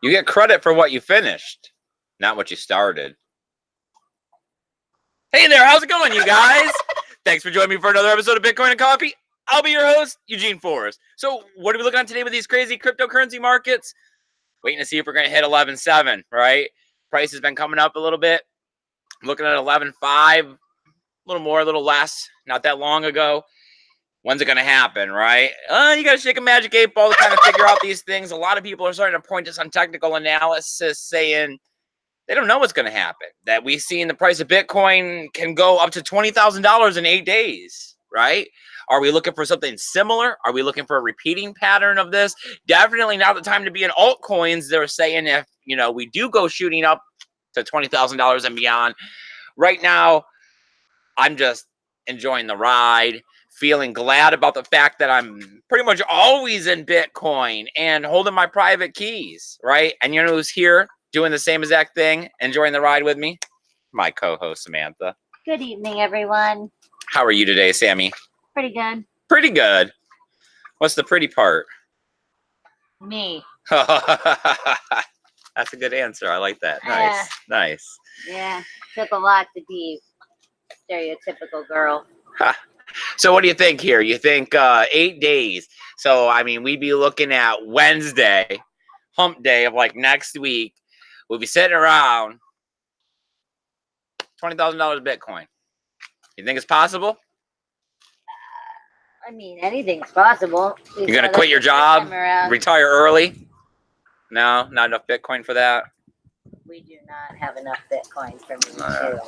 You get credit for what you finished, not what you started. Hey there, how's it going, you guys? Thanks for joining me for another episode of Bitcoin and Coffee. I'll be your host, Eugene Forrest. So what are we looking at today with these crazy cryptocurrency markets? Waiting to see if we're going to hit 11.7, right? Price has been coming up a little bit. Looking at 11.5, a little more, a little less, not that long ago. When's it going to happen, right? You got to shake a magic 8 ball to kind of figure out these things. A lot of people are starting to point to some technical analysis saying they don't know what's going to happen. That we've seen the price of Bitcoin can go up to $20,000 in 8 days, right? Are we looking for something similar? Are we looking for a repeating pattern of this? Definitely not the time to be in altcoins. They're saying if, we do go shooting up to $20,000 and beyond. Right now, I'm just enjoying the ride. Feeling glad about the fact that I'm pretty much always in Bitcoin and holding my private keys, right? And you know who's here doing the same exact thing, enjoying the ride with me? My co-host, Samantha. Good evening, everyone. How are you today, Sammy? Pretty good. Pretty good. What's the pretty part? Me. That's a good answer. I like that. Nice. Nice. Yeah. Took a lot to be a stereotypical girl. So what do you think here? You think 8 days. So, we'd be looking at Wednesday, hump day of like next week. We'll be sitting around $20,000 Bitcoin. You think it's possible? Anything's possible. You're going to quit your job, retire early? No, not enough Bitcoin for that? We do not have enough Bitcoin for me to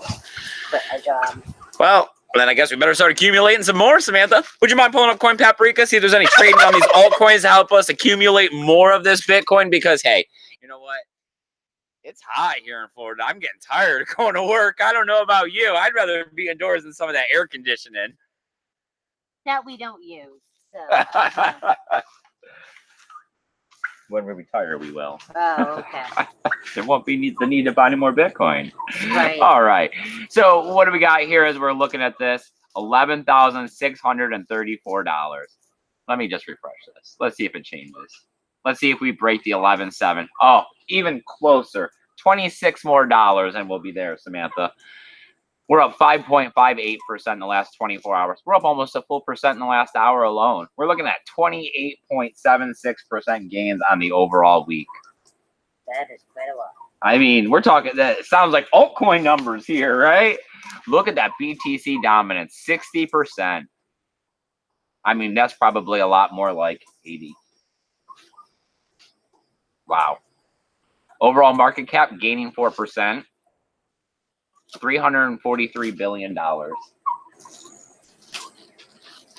quit a job. Well, then I guess we better start accumulating some more, Samantha. Would you mind pulling up Coin Paprika, see if there's any trading on these altcoins to help us accumulate more of this Bitcoin? Because, hey, you know what? It's hot here in Florida. I'm getting tired of going to work. I don't know about you. I'd rather be indoors than some of that air conditioning. That we don't use. So. When we retire, we will. Oh, okay. There won't be the need to buy any more Bitcoin. Right. All right. So what do we got here as we're looking at this? $11,634. Let me just refresh this. Let's see if it changes. Let's see if we break the 11.7. Oh, even closer. 26 more dollars and we'll be there, Samantha. We're up 5.58% in the last 24 hours. We're up almost a full percent in the last hour alone. We're looking at 28.76% gains on the overall week. That is quite a lot. We're talking, that sounds like altcoin numbers here, right? Look at that BTC dominance, 60%. That's probably a lot more like 80. Wow. Overall market cap gaining 4%. $343 billion.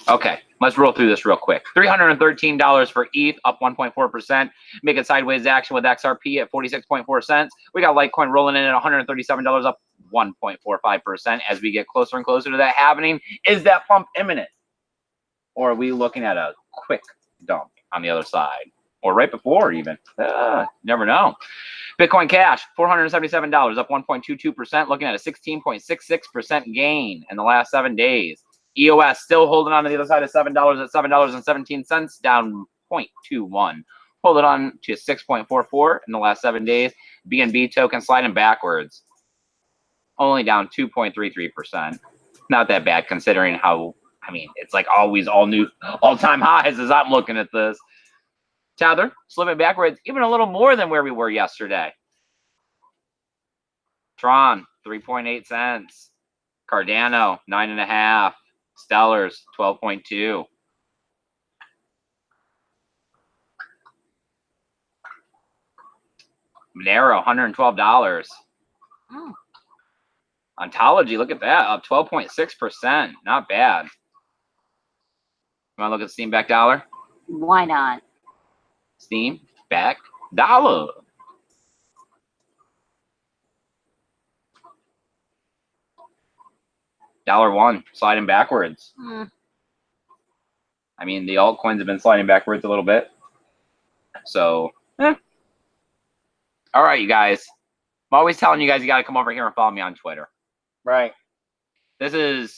Okay, let's roll through this real quick. $313 for ETH, up 1.4%. Making sideways action with XRP at 46.4 cents. We got Litecoin rolling in at $137, up 1.45%. As we get closer and closer to that happening, is that pump imminent? Or are we looking at a quick dump on the other side? Or right before even? Never know. Bitcoin Cash, $477, up 1.22%, looking at a 16.66% gain in the last 7 days. EOS still holding on to the other side of $7 at $7.17, down 0.21. Holding on to 6.44 in the last 7 days. BNB token sliding backwards, only down 2.33%. Not that bad considering how, it's like always all new, all-time highs as I'm looking at this. Tether, slipping backwards even a little more than where we were yesterday. Tron, 3.8 cents. Cardano, 9.5. Stellars, 12.2. Monero, $112. Oh. Ontology, look at that, up 12.6%. Not bad. You want to look at Steam back dollar? Why not? Steam back dollar. $1 sliding backwards. I mean, the altcoins have been sliding backwards a little bit. So, all right, you guys. I'm always telling you guys you got to come over here and follow me on Twitter. Right. This is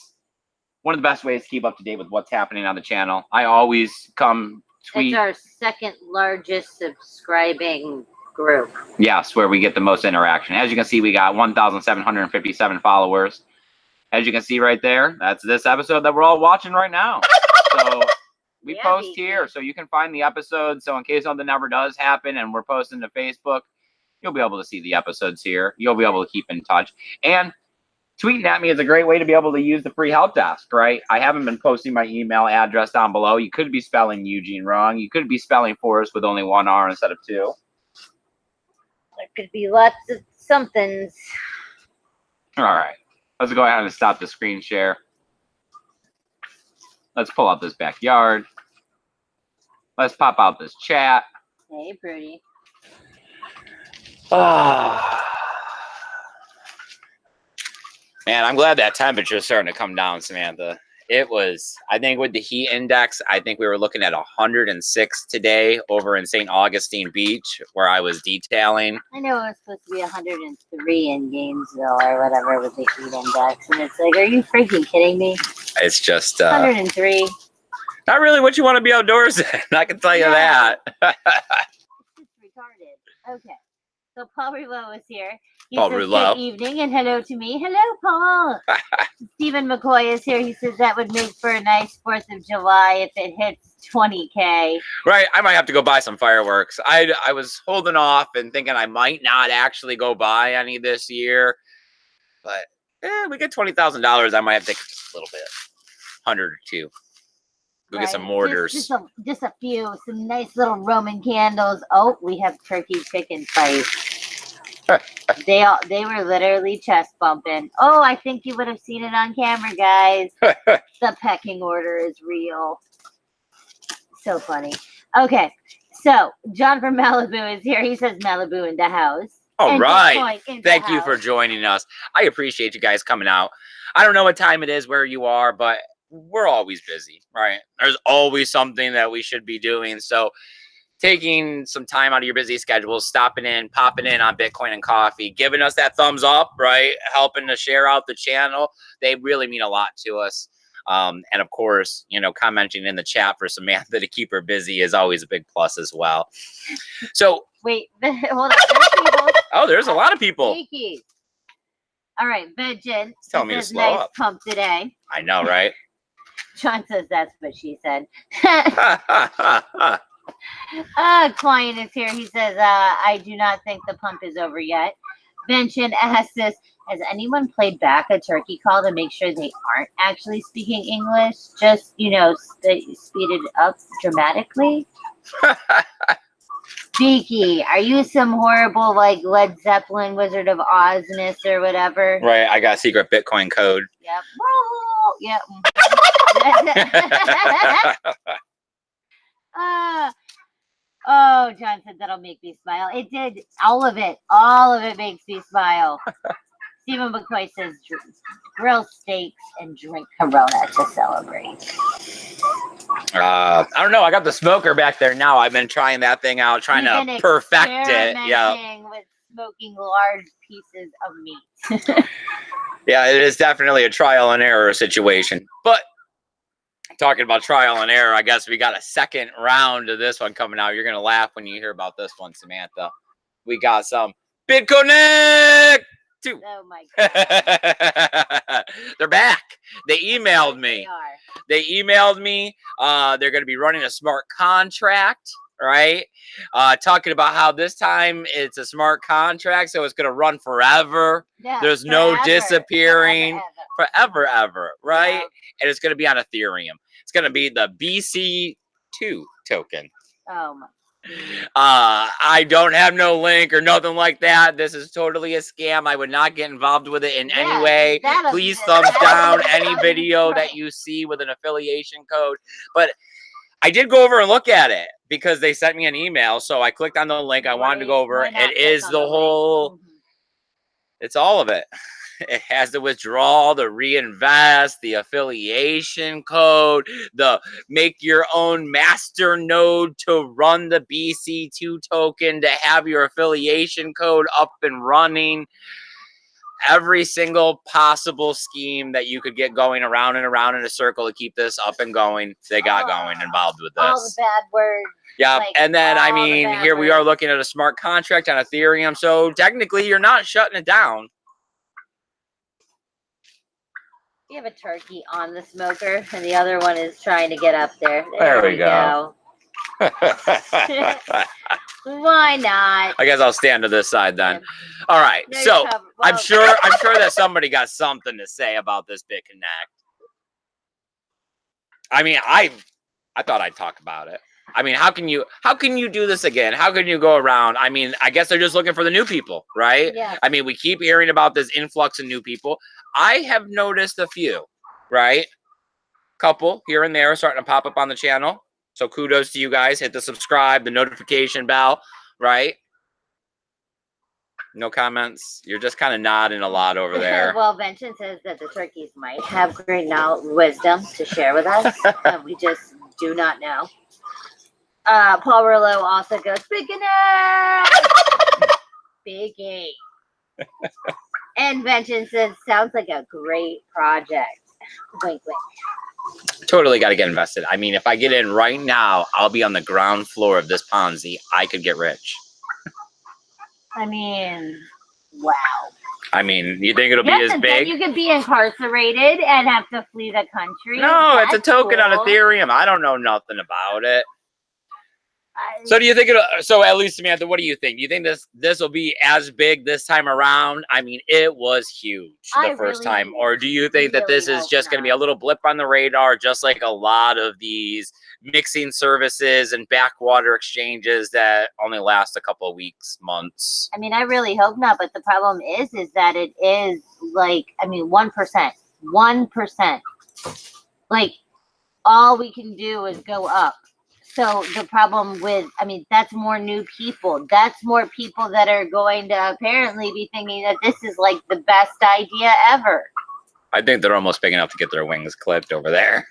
one of the best ways to keep up to date with what's happening on the channel. I always come tweet. It's our second largest subscribing group. Yes, where we get the most interaction. As you can see, we got 1,757 followers. As you can see right there, that's this episode that we're all watching right now. So we post here, so you can find the episode. So in case something ever does happen and we're posting to Facebook, you'll be able to see the episodes here. You'll be able to keep in touch. And tweeting at me is a great way to be able to use the free help desk, right? I haven't been posting my email address down below. You could be spelling Eugene wrong. You could be spelling Forrest with only one R instead of two. There could be lots of somethings. All right. Let's go ahead and stop the screen share. Let's pull out this backyard. Let's pop out this chat. Hey, pretty. Man, I'm glad that temperature is starting to come down, Samantha. It was, I think with the heat index, I think we were looking at 106 today over in St. Augustine Beach, where I was detailing. I know it was supposed to be 103 in Gainesville or whatever with the heat index. And it's like, are you freaking kidding me? It's just 103. Not really what you want to be outdoors in. I can tell you that. It's just retarded. Okay. So Paul Rouleau is here. He Paul says, Rouleau. Good evening and hello to me. Hello, Paul. Stephen McCoy is here. He says that would make for a nice 4th of July if it hits 20K. Right. I might have to go buy some fireworks. I was holding off and thinking I might not actually go buy any this year. But we get $20,000. I might have to take just a little bit. 100 or two. Go get some mortars. Just a few. Some nice little Roman candles. Oh, we have turkey chicken fights. They were literally chest bumping. Oh, I think you would have seen it on camera, guys. The pecking order is real. So funny. Okay, so John from Malibu is here. He says Malibu in the house. All right. Thank you for joining us. I appreciate you guys coming out. I don't know what time it is where you are, but we're always busy, right? There's always something that we should be doing. So taking some time out of your busy schedule, stopping in, popping in on Bitcoin and Coffee, giving us that thumbs up, right? Helping to share out the channel. They really mean a lot to us. And of course, you know, commenting in the chat for Samantha to keep her busy is always a big plus as well. So wait, hold on. There's people. Oh, there's a lot of people. Thank you. All right, Benjen. Tell me to slow up. Pump today. I know, right? John says that's what she said. Client is here. He says, I do not think the pump is over yet. Benjen asks this, has anyone played back a turkey call to make sure they aren't actually speaking English? Just, you know, speed it up dramatically? Beaky, are you some horrible, like, Led Zeppelin Wizard of Ozness or whatever? Right, I got a secret Bitcoin code. Yep. Yep. Oh, John said that'll make me smile. It did. All of it makes me smile. Stephen McCoy says grill steaks and drink Corona to celebrate. I don't know. I got the smoker back there now. I've been trying that thing out, trying to perfect it. Yeah. With smoking large pieces of meat. Yeah, it is definitely a trial and error situation. But talking about trial and error, I guess we got a second round of this one coming out. You're gonna laugh when you hear about this one, Samantha. We got some BitConnect. Oh my God. They're back. They emailed me. They emailed me. They're going to be running a smart contract, right? Talking about how this time it's a smart contract, so it's going to run forever. Yeah, There's no disappearing forever, right? Yeah. And it's going to be on Ethereum. It's going to be the BC2 token. Oh my. I don't have no link or nothing like that. This is totally a scam. I would not get involved with it in any way. Please thumbs down any video that you see with an affiliation code. But I did go over and look at it because they sent me an email. So I clicked on the link. I wanted to go over. It is the whole, it's all of it. It has the withdrawal, the reinvest, the affiliation code, the make your own master node to run the BC2 token to have your affiliation code up and running. Every single possible scheme that you could get going around and around in a circle to keep this up and going, they got going involved with this. All the bad words. Yeah, like, and then I all the mean, bad here we are words. looking at a smart contract on Ethereum. So technically, you're not shutting it down. We have a turkey on the smoker, and the other one is trying to get up there. There we go. Why not? I guess I'll stand to this side then. All right. No, So well, I'm sure that somebody got something to say about this BitConnect. I mean, I thought I'd talk about it. I mean, how can you do this again? How can you go around? I mean, I guess they're just looking for the new people, right? Yeah. I mean, we keep hearing about this influx of new people. I have noticed a few, right? Couple here and there starting to pop up on the channel. So kudos to you guys. Hit the subscribe, the notification bell, right? No comments. You're just kind of nodding a lot over there. Well, Benson says that the turkeys might have great wisdom to share with us, and we just do not know. Paul Rouleau also goes, Biggie. And Benson says, sounds like a great project. Wink, wink. Totally got to get invested. I mean, if I get in right now, I'll be on the ground floor of this Ponzi. I could get rich. I mean, wow. I mean, you think it'll be as big? You could be incarcerated and have to flee the country. No, it's a That's token on cool. Ethereum. I don't know nothing about it. So do you think so at least, Samantha, what do you think? You think this will be as big this time around? I mean, it was huge the first time. Or do you think that this is just going to be a little blip on the radar, just like a lot of these mixing services and backwater exchanges that only last a couple of weeks, months? I mean, I really hope not. But the problem is that it is like, I mean, 1%. 1%. Like, all we can do is go up. So the problem with, I mean, that's more new people. That's more people that are going to apparently be thinking that this is like the best idea ever. I think they're almost big enough to get their wings clipped over there.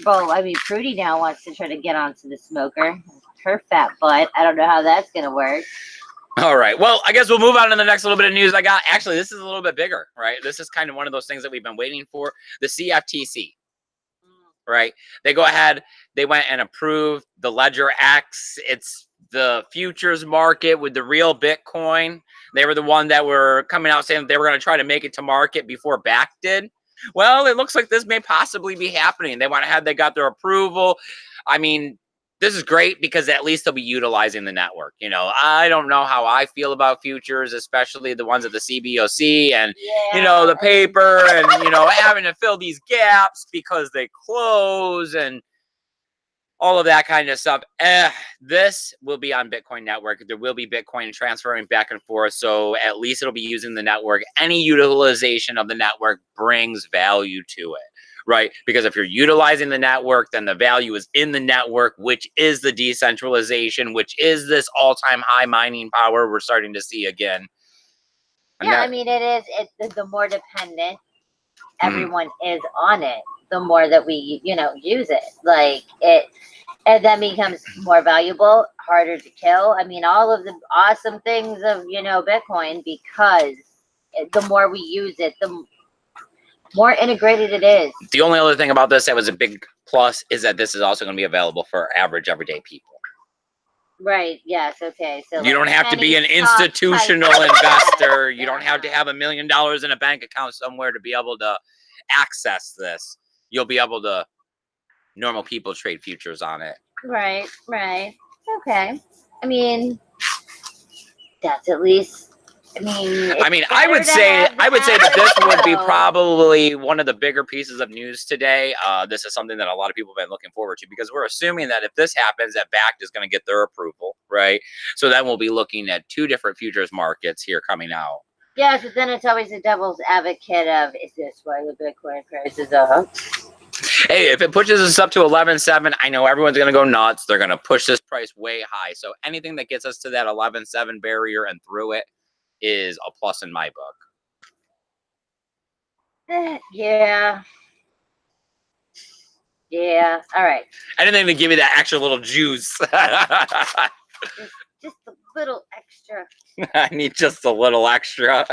Well, I mean, Prudy now wants to try to get onto the smoker. Her fat butt. I don't know how that's going to work. All right. Well, I guess we'll move on to the next little bit of news I got. Actually, this is a little bit bigger, right? This is kind of one of those things that we've been waiting for. The CFTC. Right, they go ahead, they went and approved the Ledger X. It's the futures market with the real Bitcoin. They were the one that were coming out saying that they were going to try to make it to market before BAC did. Well, it looks like this may possibly be happening. They went ahead, they got their approval. I mean, this is great because at least they'll be utilizing the network. You know, I don't know how I feel about futures, especially the ones at the CBOC and, you know, the paper and, you know, having to fill these gaps because they close and all of that kind of stuff. This will be on Bitcoin network. There will be Bitcoin transferring back and forth. So at least it'll be using the network. Any utilization of the network brings value to it. Right? Because if you're utilizing the network, then the value is in the network, which is the decentralization, which is this all-time high mining power we're starting to see again. And yeah, I mean, it is. It's the more dependent everyone is on it, the more that we, you know, use it. Like it, and that becomes more valuable, harder to kill. I mean, all of the awesome things of, you know, Bitcoin, because the more we use it, the more integrated it is. The only other thing about this that was a big plus is that this is also going to be available for average everyday people. Right. Yes. Okay. So you don't have to be an institutional investor. You don't have to have $1 million in a bank account somewhere to be able to access this. You'll be able to, normal people trade futures on it. Right. Right. Okay. I mean, that's at least. I would say that this would be probably one of the bigger pieces of news today. This is something that a lot of people have been looking forward to because we're assuming that if this happens, that BACT is going to get their approval, right? So then we'll be looking at 2 different futures markets here coming out. Yeah, so then it's always a devil's advocate of, is this why the Bitcoin price is up? Hey, if it pushes us up to 11.7, I know everyone's going to go nuts. They're going to push this price way high. So anything that gets us to that 11.7 barrier and through it is a plus in my book. Yeah. Yeah. All right. Anything to give you that extra little juice. Just a little extra. I need just a little extra.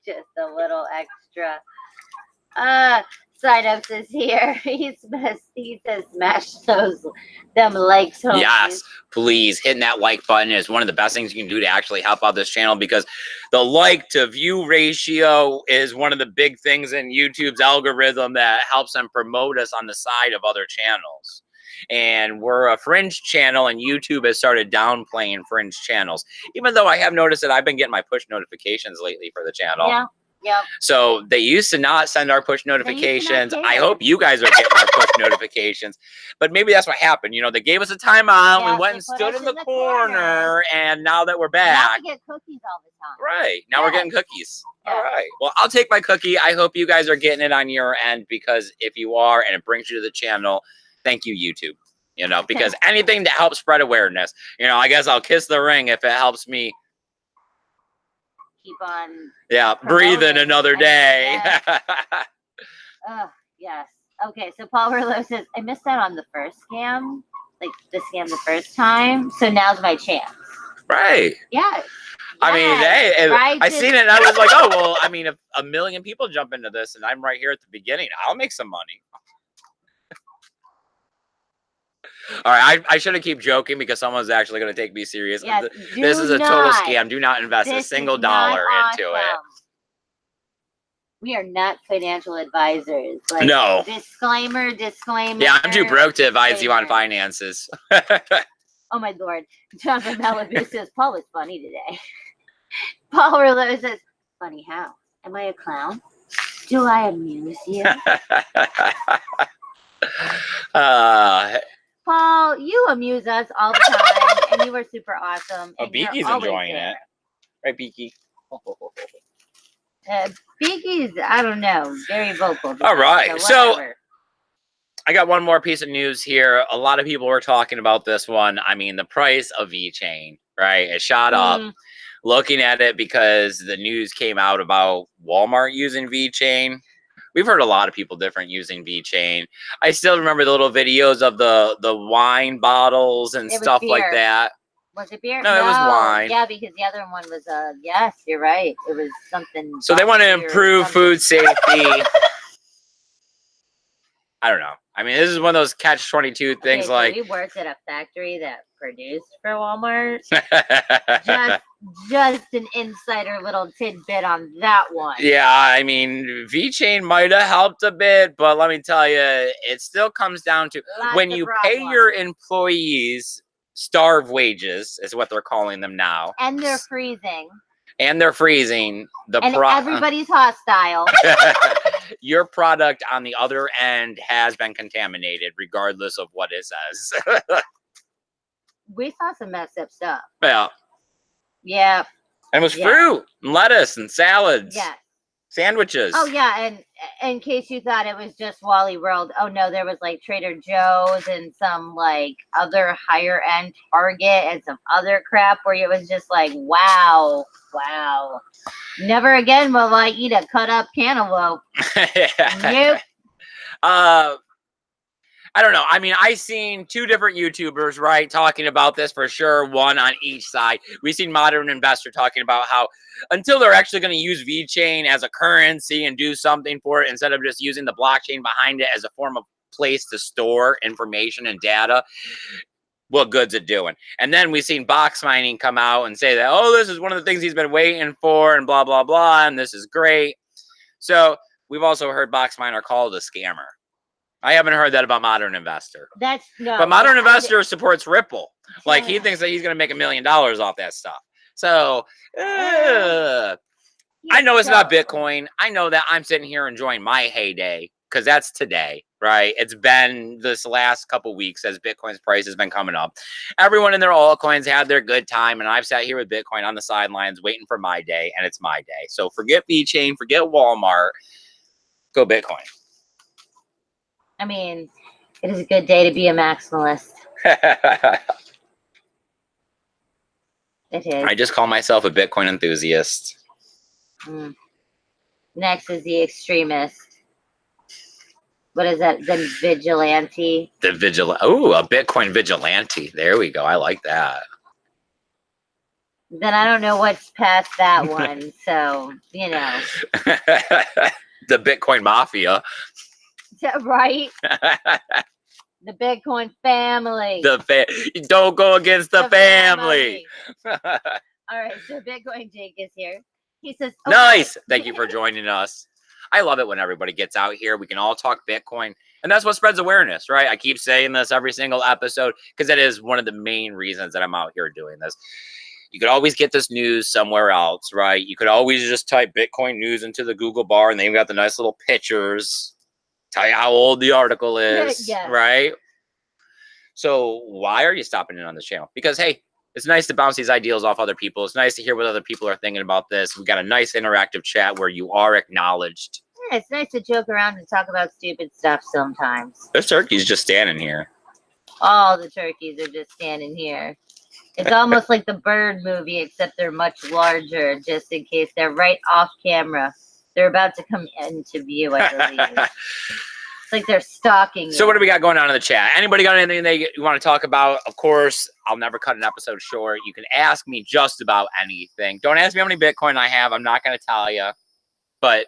Just a little extra. Signups is here. He says smash them likes, homies. Yes, please. Hitting that like button is one of the best things you can do to actually help out this channel, because the like to view ratio is one of the big things in YouTube's algorithm that helps them promote us on the side of other channels. And we're a fringe channel, and YouTube has started downplaying fringe channels, even though I have noticed that I've been getting my push notifications lately for the channel. Yeah. Yep. So they used to not send our push notifications. I care. hope you guys are getting our push notifications. But maybe that's what happened. You know, they gave us a timeout. Yeah, we went they and put stood us in the in the corner. And now that we're Now back. we get cookies all the time. Right. Now we're Yes. getting cookies. Yeah. All right. Well, I'll take my cookie. I hope you guys are getting it on your end, because if you are and it brings you to the channel, thank you, YouTube. You know, because anything to help spread awareness. You know, I guess I'll kiss the ring if it helps me. Keep on. Yeah, breathing another day. Yes. Okay, so Paul Verlo says, I missed out on the first scam, like the scam the first time, so now's my chance. Right. Yeah. I mean, hey, right, I seen it and I was like, oh, well, I mean, if a million people jump into this and I'm right here at the beginning, I'll make some money. All right, I shouldn't keep joking, because someone's actually going to take me serious. Yes, This is a total scam. Do not invest a single dollar into it. We are not financial advisors. Like, no. Disclaimer. Yeah, I'm too broke to advise you on finances. Oh, my Lord. John from Malibu says, Paul was funny today. Paul Verlo says, funny how? Am I a clown? Do I amuse you? Paul, you amuse us all the time, and you are super awesome. Oh, Beaky's enjoying it. Right, Beaky? Beaky's, I don't know, very vocal. All right, so I got one more piece of news here. A lot of people were talking about this one. I mean, the price of VeChain, right? It shot up. Looking at it, because the news came out about Walmart using VeChain. We've heard a lot of people different using VeChain. I still remember the little videos of the wine bottles and stuff like that. Was it beer? No, it was wine. Yeah, because the other one was yes, you're right. It was something. So they want to improve food safety. I don't know. I mean, this is one of those catch-22 things. So like we worked at a factory that produced for Walmart. just an insider little tidbit on that one. Yeah, I mean, VeChain might have helped a bit, but let me tell you, it still comes down to when you pay your employees starve wages, is what they're calling them now. And they're freezing. And they're freezing. And everybody's hostile. Your product on the other end has been contaminated, regardless of what it says. We saw some messed up stuff. Yeah. Yeah. And it was fruit and lettuce and salads. Yeah. Sandwiches. Oh, yeah. And in case you thought it was just Wally World, oh, no, there was like Trader Joe's and some like other higher end Target and some other crap where it was just like, wow. Never again will I eat a cut up cantaloupe. Nope. I don't know. I mean, I seen two different YouTubers, right, talking about this for sure, one on each side. We seen Modern Investor talking about how until they're actually going to use VeChain as a currency and do something for it, instead of just using the blockchain behind it as a form of place to store information and data, what good's it doing? And then we've seen Box Mining come out and say that, oh, this is one of the things he's been waiting for and blah, blah, blah, and this is great. So we've also heard Box Miner called a scammer. I haven't heard that about Modern Investor. But Modern Investor supports Ripple. Like, he thinks that he's going to make $1 million off that stuff. So, I know it's not Bitcoin. I know that I'm sitting here enjoying my heyday, because that's today, right? It's been this last couple weeks as Bitcoin's price has been coming up. Everyone in their altcoins had their good time, and I've sat here with Bitcoin on the sidelines waiting for my day, and it's my day. So forget VeChain, forget Walmart, go Bitcoin. I mean, it is a good day to be a maximalist. It is. I just call myself a Bitcoin enthusiast. Next is the extremist. What is that? The vigilante. The vigilante. Oh, a Bitcoin vigilante. There we go. I like that. Then I don't know what's past that one. So, you know. The Bitcoin mafia. Right? The Bitcoin family. Don't go against the family. All right, so Bitcoin Jake is here. He says, okay. Nice. Thank you for joining us. I love it when everybody gets out here. We can all talk Bitcoin. And that's what spreads awareness, right? I keep saying this every single episode because that is one of the main reasons that I'm out here doing this. You could always get this news somewhere else, right? You could always just type Bitcoin news into the Google bar and they've got the nice little pictures, tell you how old the article is, yes. Right? So why are you stopping in on this channel? Because, hey, it's nice to bounce these ideals off other people. It's nice to hear what other people are thinking about this. We got a nice interactive chat where you are acknowledged. Yeah, it's nice to joke around and talk about stupid stuff sometimes. This turkey's just standing here. All the turkeys are just standing here. It's almost like the Bird movie, except they're much larger, just in case they're right off camera. They're about to come into view, I believe. It's like they're stalking you. So what do we got going on in the chat? Anybody got anything that you want to talk about? Of course, I'll never cut an episode short. You can ask me just about anything. Don't ask me how many Bitcoin I have. I'm not going to tell you. But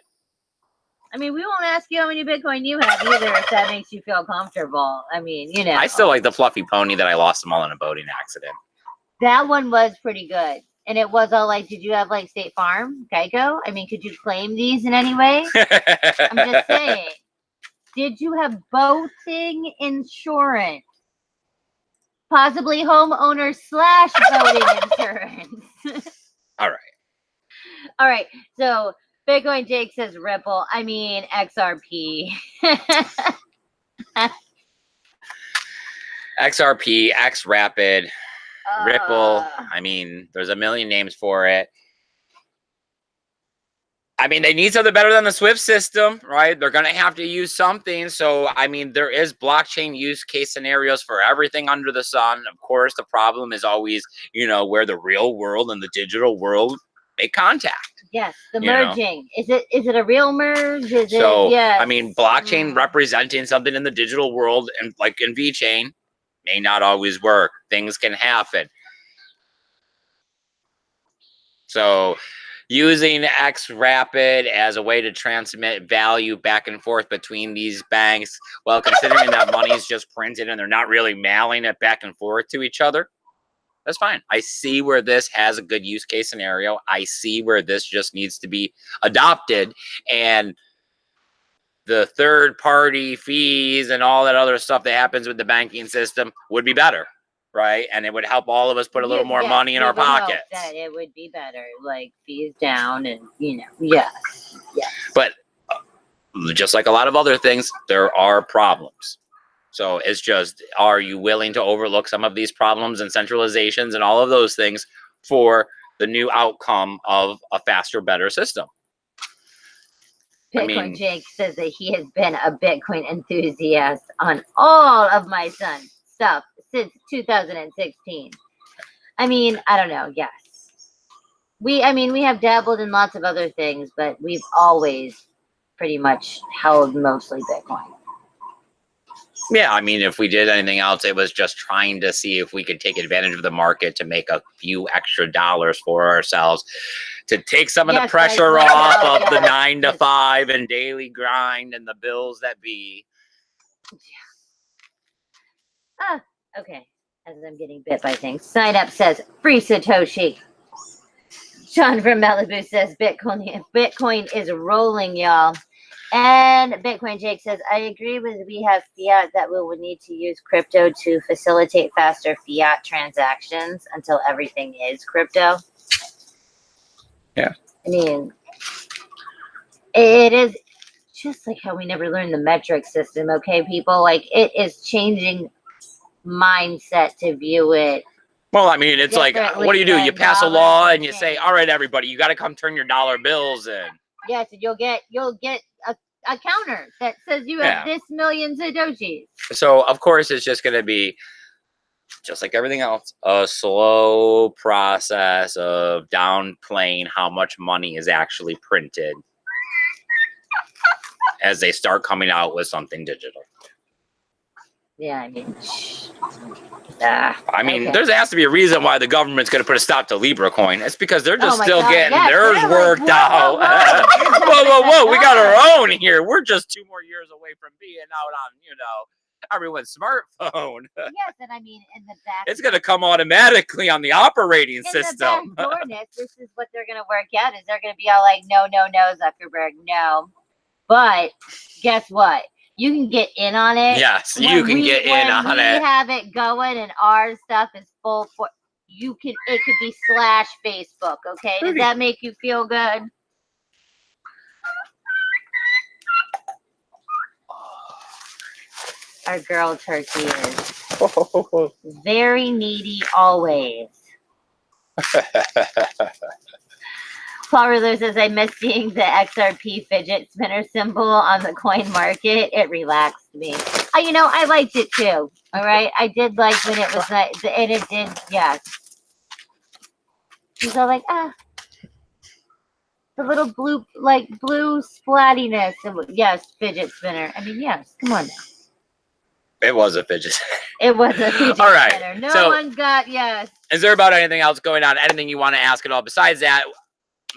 I mean, we won't ask you how many Bitcoin you have either, if that makes you feel comfortable. I mean, you know. I still like the fluffy pony that I lost them all in a boating accident. That one was pretty good. And it was all like, did you have like State Farm, Geico? I mean, could you claim these in any way? I'm just saying. Did you have boating insurance? Possibly homeowner / boating insurance. All right. All right. So Bitcoin Jake says Ripple. I mean XRP. XRP, X Rapid, Ripple. I mean, there's a million names for it. I mean, they need something better than the SWIFT system, right? They're going to have to use something. So, I mean, there is blockchain use case scenarios for everything under the sun. Of course, the problem is always, you know, where the real world and the digital world make contact. Yes, the merging. Know? Is it a real merge? Yes. I mean, blockchain representing something in the digital world, and like in VeChain, may not always work. Things can happen. So using X Rapid as a way to transmit value back and forth between these banks, well, considering that money is just printed and they're not really mailing it back and forth to each other, that's fine. I see where this has a good use case scenario. I see where this just needs to be adopted, and the third party fees and all that other stuff that happens with the banking system would be better. Right, and it would help all of us put a little more money in our pockets. That it would be better, like fees down, and you know, yes. But just like a lot of other things, there are problems. So it's just, are you willing to overlook some of these problems and centralizations and all of those things for the new outcome of a faster, better system? Bitcoin Jake says that he has been a Bitcoin enthusiast on all of my son's stuff since 2016. I mean, I don't know. Yes. We have dabbled in lots of other things, but we've always pretty much held mostly Bitcoin. Yeah, I mean, if we did anything else, it was just trying to see if we could take advantage of the market to make a few extra dollars for ourselves, to take some of the pressure off of the 9 to 5 and daily grind and the bills that be. Yeah. Okay. As I'm getting bit by things. Sign up says free Satoshi. Sean from Malibu says Bitcoin is rolling, y'all. And Bitcoin Jake says, I agree with we have fiat that we will need to use crypto to facilitate faster fiat transactions until everything is crypto. Yeah. I mean, it is just like how we never learned the metric system, okay, people? Like, it is changing mindset to view it. Well, I mean, it's like, what do? You pass a law and you say, all right, everybody, you got to come turn your dollar bills in. Yes, and you'll get a counter that says you have this million Satoshis. So, of course, it's just going to be, just like everything else, a slow process of downplaying how much money is actually printed. as they start coming out with something digital. Yeah, I mean, okay. Okay. There has to be a reason why the government's going to put a stop to Libra coin. It's because they're just my still God, getting yes, theirs they're like, worked whoa, out. whoa. We got our own here. We're just 2 more years away from being out on, everyone's smartphone. Yes, and I mean, in the back, It's going to come automatically on the operating system. The backdoorness, this is what they're going to work out. Is they're going to be all like, no, Zuckerberg, no. But guess what? You can get in on it. Yes, you can get in on it. When we have it going and our stuff is full for, it could be / Facebook, okay? Does that make you feel good? Our girl turkey is very needy always. Paul Ruler says, I miss seeing the XRP fidget spinner symbol on the coin market. It relaxed me. I liked it too. All right. I did like when it was and it did, yes. She's all like, the little blue splattiness. Yes, fidget spinner. I mean, yes, come on now. It was a fidget spinner. It was a fidget all right. spinner. No one got, yes. Is there about anything else going on? Anything you want to ask at all? Besides that,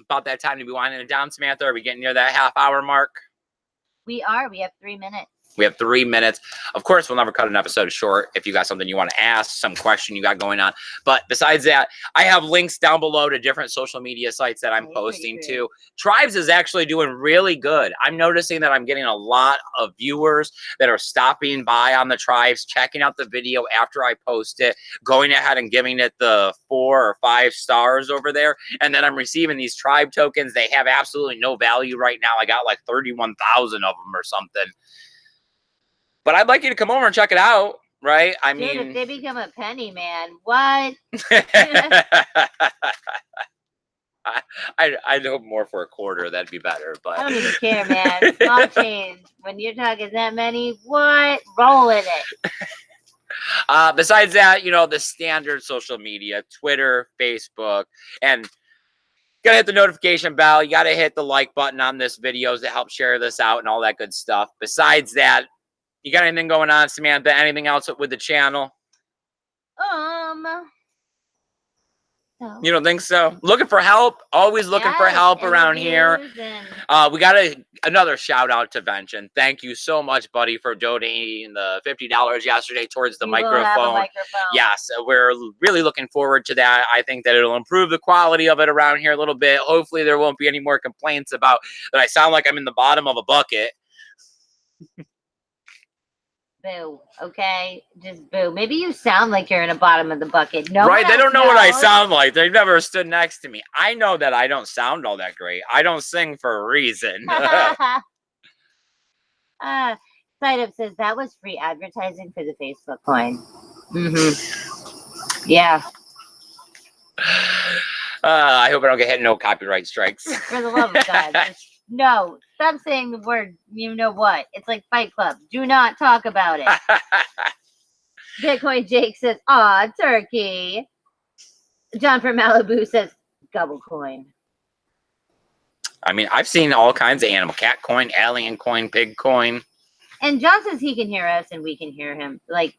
about that time to be winding it down, Samantha? Are we getting near that half-hour mark? We are. We have 3 minutes. We have 3 minutes. Of course, we'll never cut an episode short if you got something you want to ask, some question you got going on. But besides that, I have links down below to different social media sites that I'm posting to. Tribes is actually doing really good. I'm noticing that I'm getting a lot of viewers that are stopping by on the Tribes, checking out the video after I post it, going ahead and giving it the 4 or 5 stars over there. And then I'm receiving these Tribe tokens. They have absolutely no value right now. I got like 31,000 of them or something. But I'd like you to come over and check it out, right? I mean, if they become a penny, man, what? I'd hope more for a quarter. That'd be better. But I don't even care, man. Small change. When you're talking that many, what? Roll in it. Besides that, the standard social media, Twitter, Facebook, and gotta hit the notification bell. You gotta hit the like button on this videos to help share this out and all that good stuff. Besides that, you got anything going on, Samantha? Anything else with the channel? No. You don't think so? Looking for help? Always looking for help around here. We got another shout out to Vention. Thank you so much, buddy, for donating the $50 yesterday towards the microphone. Yes, we're really looking forward to that. I think that it'll improve the quality of it around here a little bit. Hopefully there won't be any more complaints about that I sound like I'm in the bottom of a bucket. Boo. Okay, just boo. Maybe you sound like you're in the bottom of the bucket. No, right? They don't know what I sound like. They've never stood next to me. I know that I don't sound all that great. I don't sing for a reason. Sightop says that was free advertising for the Facebook coin. Yeah. I hope I don't get hit no copyright strikes. For the love of God. No, stop saying the word, you know what? It's like Fight Club. Do not talk about it. Bitcoin Jake says, aw, turkey. John from Malibu says, gobble coin. I mean, I've seen all kinds of animal. Cat coin, alien coin, pig coin. And John says he can hear us and we can hear him. Like,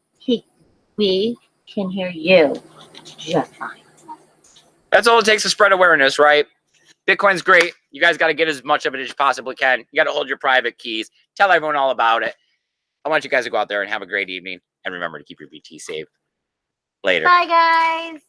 we can hear you just fine. That's all it takes to spread awareness, right? Bitcoin's great. You guys got to get as much of it as you possibly can. You got to hold your private keys. Tell everyone all about it. I want you guys to go out there and have a great evening. And remember to keep your BT safe. Later. Bye, guys.